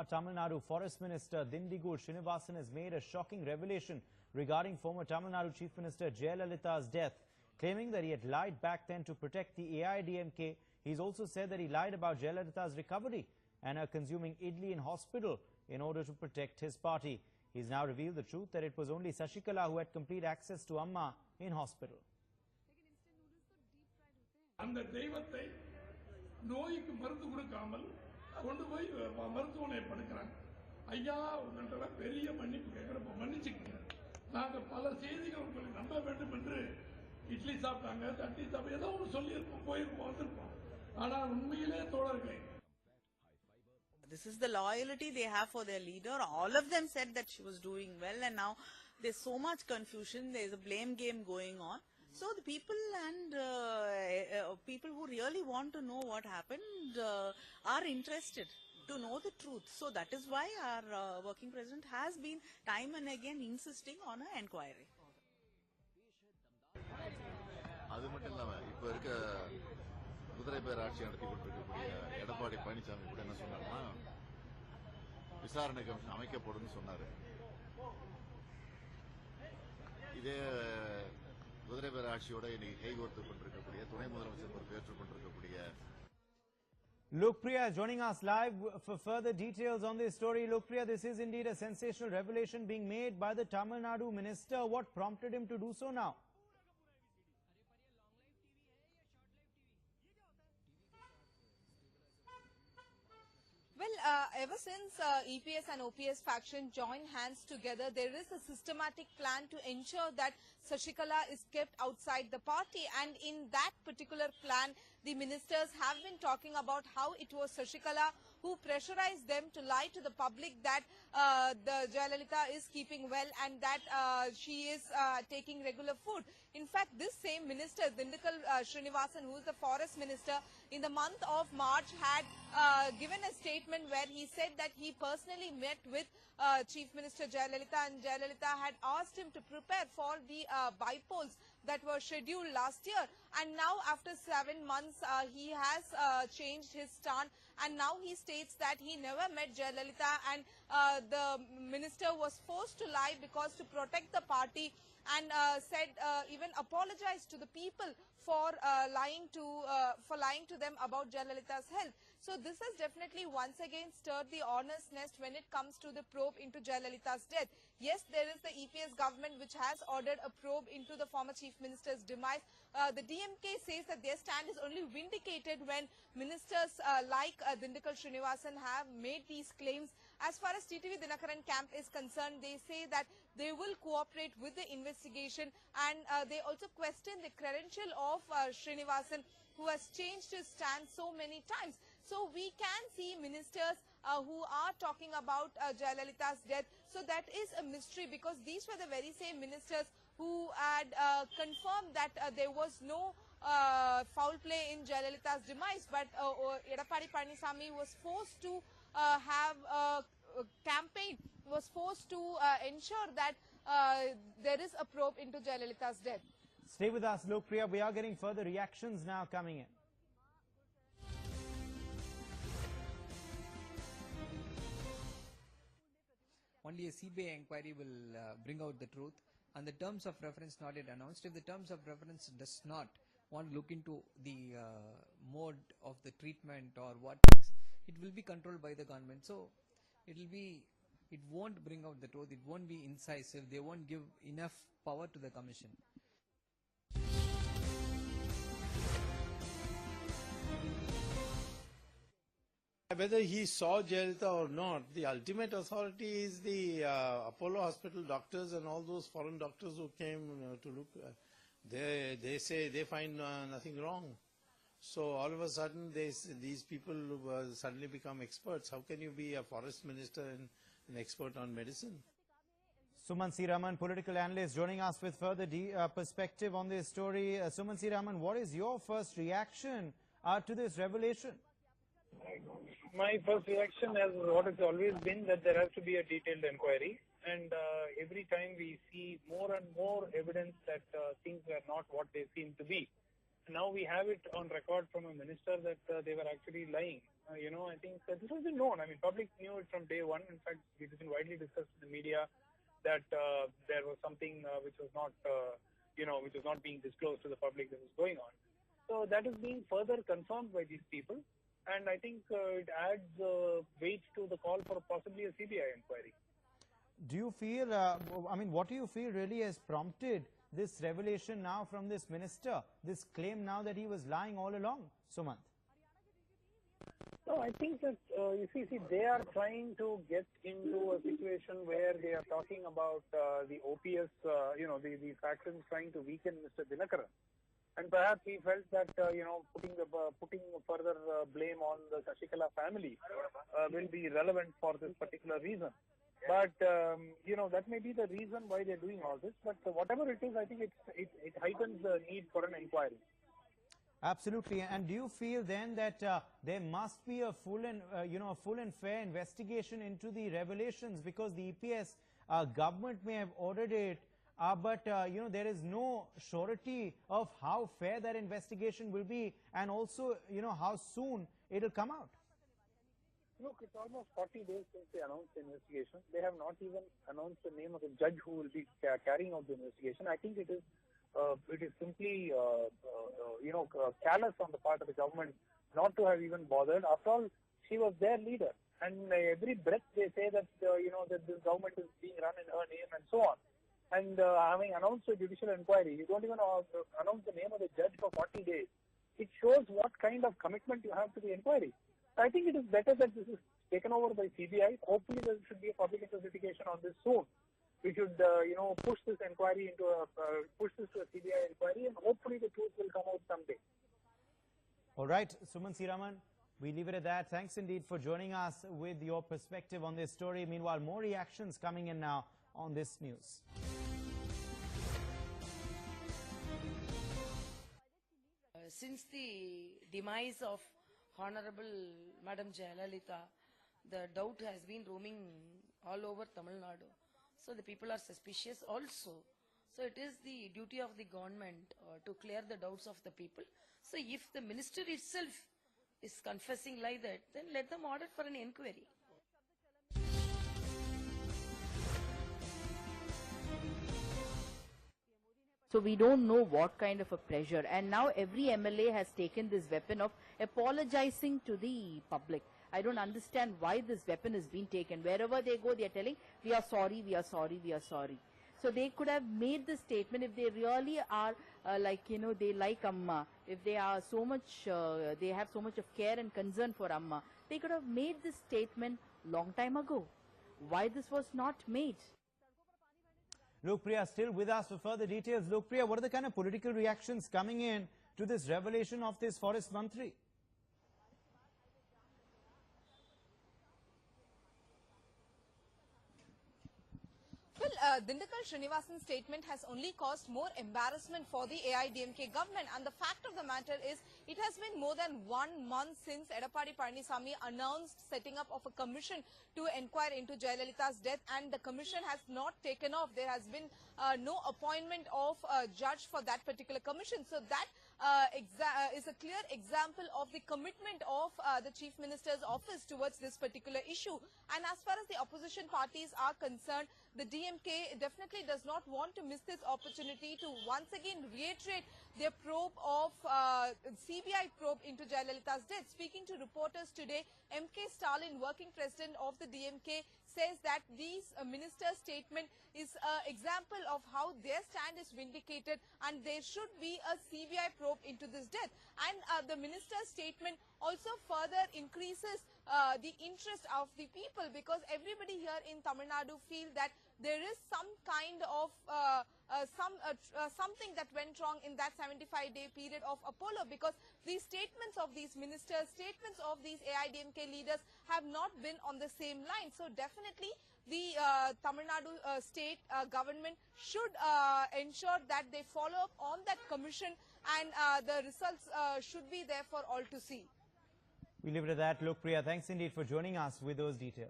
Tamil Nadu Forest Minister Nadu Sreenivasan has made a shocking revelation regarding former Tamil Nadu Chief Minister J Jayalalitha's death, claiming that he had lied back then to protect the AIADMK. He's also said that he lied about Jayalalitha's recovery and her consuming idli in hospital in order to protect his party. He's now revealed the truth that it was only Sashikala who had complete access to Amma in hospital. அந்த தெய்வத்தை நோய்க்கு மருந்து கொடுக்காமல் கொண்டு போய் மருத்துவமனை படுக்கிறாங்க. ஐயா உங்கள்கிட்ட பெரிய மன்னிப்பு கேட்கிறப்ப மன்னிச்சுக்கங்க. நாங்கள் பல செய்திகள் உங்களுக்கு நம்ப வேண்டும் என்று இட்லி சாப்பிட்டாங்க, தட்டி சாப்பிட்டு ஏதோ ஒன்று சொல்லியிருப்போம், போயிருப்போம், வந்திருப்போம். ஆனால் உண்மையிலே தோழர்களே, this is the loyalty they have for their leader. All of them said that she was doing well, and now there's so much confusion. There's a blame game going on. So the people and people who really want to know what happened are interested to know the truth. So that is why our working president has been time and again insisting on an enquiry. அது மட்டும் இல்லாம இப்ப இருக்க குதிரை பேர் ஆட்சி நடத்தி கொண்டிருக்கக்கூடிய எடப்பாடி பழனிசாமி கூட என்ன சொன்னாருன்னா, விசாரணை கமிஷன் அமைக்கப்படும் சொன்னாரு. இதே குதிரை பேர் ஆட்சியோட இன்னைக்கு கைகோர்த்து கொண்டிருக்கக்கூடிய துணை முதலமைச்சர் பொறுப்பேற்றுக் கொண்டிருக்கக்கூடிய Lokpriya joining us live for further details on this story. Lokpriya, this is indeed a sensational revelation being made by the Tamil Nadu minister. What prompted him to do so now? Well, ever since EPS and OPS faction joined hands together, there is a systematic plan to ensure that Sashikala is kept outside the party. And in that particular plan, the ministers have been talking about how it was Sashikala who pressurized them to lie to the public that the Jayalalithaa is keeping well and that she is taking regular food. In fact, this same minister, Nadu Sreenivasan, who is the forest minister, in the month of March had given a statement where he said that he personally met with Chief Minister Jayalalithaa, and Jayalalithaa had asked him to prepare for the bypolls that were scheduled last year. And now after 7 months, he has changed his stand, and now he states that he never met Jayalalithaa, and the minister was forced to lie because to protect the party, and said even apologized to the people for lying to them about Jayalalitha's health. So this has definitely once again stirred the hornet's nest when it comes to the probe into Jayalalitha's death. Yes, there is the EPS government which has ordered a probe into the former Chief Minister's demise. The DMK says that their stand is only vindicated when ministers like Nadu Sreenivasan have made these claims. As far as TTV Dinakaran camp is concerned, they say that they will cooperate with the investigation, and they also question the credential of Sreenivasan, who has changed his stand so many times. So we can see ministers who are talking about Jayalalitha's death. So that is a mystery, because these were the very same ministers who had confirmed that there was no foul play in Jayalalitha's demise, but Edappadi Palaniswamy was forced to have a campaign, was forced to ensure that there is a probe into Jayalalitha's death. Stay with us, Lokpriya. We are getting further reactions now coming in. Only a CBI inquiry will bring out the truth, and the terms of reference not yet announced. If the terms of reference does not want to look into the mode of the treatment or what things, it will be controlled by the government. So it won't bring out the truth. It won't be incisive. They won't give enough power to the commission. Whether he saw Jayalalithaa or not, the ultimate authority is the Apollo Hospital doctors and all those foreign doctors who came to look. They say they find nothing wrong. So all of a sudden, these people suddenly become experts. How can you be a forest minister and an expert on medicine? Suman C. Raman, political analyst, joining us with further perspective on this story. Suman C. Raman, what is your first reaction to this revelation? My first reaction is what has always been, that there has to be a detailed inquiry, and every time we see more and more evidence that things are not what they seem to be. now we have it on record from a minister that they were actually lying. I think this has been known. I mean, public knew it from day one. In fact, it has been widely discussed in the media that there was something which was not, which was not being disclosed to the public that was going on. So that is being further confirmed by these people. And I think it adds weight to the call for possibly a CBI inquiry. Do you feel, what do you feel really has prompted this revelation now from this minister, this claim now that he was lying all along, Sumant? No, I think that, they are trying to get into a situation where they are talking about the OPS, the factions trying to weaken Mr. Dinakaran. And perhaps he felt that, putting further blame on the Shashikala family will be relevant for this particular reason. But, that may be the reason why they're doing all this. But whatever it is, I think it heightens the need for an inquiry. Absolutely. And do you feel then that there must be a full and fair investigation into the revelations, because the EPS government may have ordered it, but there is no surety of how fair that investigation will be, and also how soon it will come out. Look, it's almost 40 days since they announced the investigation. They have not even announced the name of the judge who will be carrying out the investigation. I think it is simply, callous on the part of the government not to have even bothered. After all, she was their leader. And every breath they say that, that this government is being run in her name and so on. And having announced a judicial inquiry, you don't even announce the name of the judge for 40 days. It shows what kind of commitment you have to the inquiry. I think it is better that this is taken over by CBI. Hopefully there should be a public investigation on this soon. We should, push this inquiry to a CBI inquiry, and hopefully the truth will come out someday. All right, Suman Siraman, we leave it at that. Thanks indeed for joining us with your perspective on this story. Meanwhile, more reactions coming in now on this news. Since the demise of Honorable Madam Jayalalithaa, the doubt has been roaming all over Tamil Nadu. So the people are suspicious also. So it is the duty of the government to clear the doubts of the people. So if the minister itself is confessing like that, then let them order for an inquiry. So we don't know what kind of a pressure. And now every MLA has taken this weapon of apologizing to the public. I don't understand why this weapon is being taken. Wherever they go, they are telling, we are sorry, we are sorry, we are sorry. So they could have made the statement if they really are they like Amma, if they are so much, they have so much of care and concern for Amma, they could have made this statement long time ago. Why this was not made? Lokpriya still with us for further details. Lokpriya, what are the kind of political reactions coming in to this revelation of this Forest Mantri? Well, Nadu Sreenivasan's statement has only caused more embarrassment for the AIADMK government, and the fact of the matter is it has been more than 1 month since Edappadi Palaniswamy announced setting up of a commission to inquire into Jayalalitha's death, and the commission has not taken off. There has been no appointment of a judge for that particular commission. So that is a clear example of the commitment of the Chief Minister's office towards this particular issue. And as far as the opposition parties are concerned, the DMK definitely does not want to miss this opportunity to once again reiterate their probe of CBI probe into Jayalalitha's death. Speaking to reporters today, MK Stalin, working president of the DMK, says that these minister's statement is an example of how their stand is vindicated, and there should be a CBI probe into this death. And the minister's statement also further increases the interest of the people, because everybody here in Tamil Nadu feel that there is some kind of something that went wrong in that 75-day period of Apollo, because the statements of these ministers, statements of these AIADMK leaders have not been on the same line. So definitely the Tamil Nadu state government should ensure that they follow up on that commission, and the results should be there for all to see. We leave it at that. Lokpriya, thanks indeed for joining us with those details.